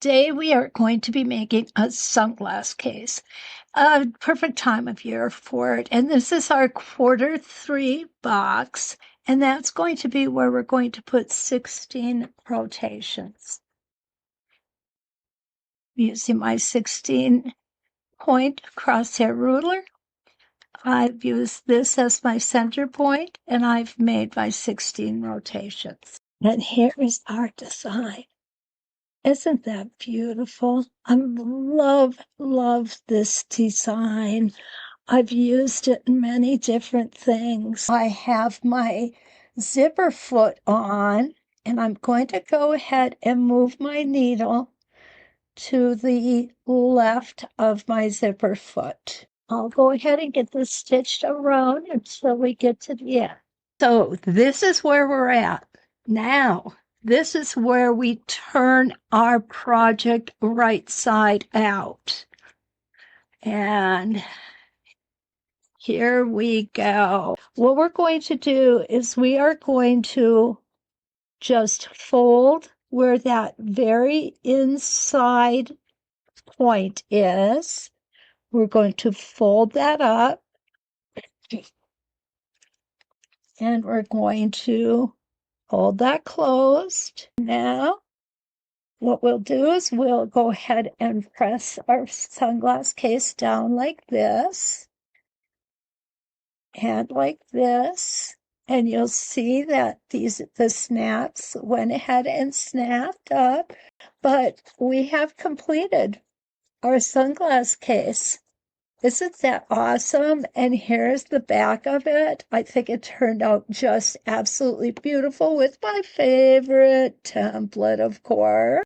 Today we are going to be making a sunglass case. A perfect time of year for it. And this is our Q3 box. And that's going to be where we're going to put 16 rotations. Using my 16-point crosshair ruler, I've used this as my center point, and I've made my 16 rotations. And here is our design. Isn't that beautiful? I love this design. I've used it in many different things. I have my zipper foot on, and I'm going to go ahead and move my needle to the left of my zipper foot. I'll go ahead and get this stitched around until we get to the end. So this is where we're at now. This is where we turn our project right side out. And here we go. What we're going to do is we are going to just fold where that very inside point is. We're going to fold that up. And we're going to hold that closed. Now, what we'll do is we'll go ahead and press our sunglass case down like this and like this. And you'll see that the snaps went ahead and snapped up, but we have completed our sunglass case. Isn't that awesome? And here's the back of it. I think it turned out just absolutely beautiful with my favorite template, of course.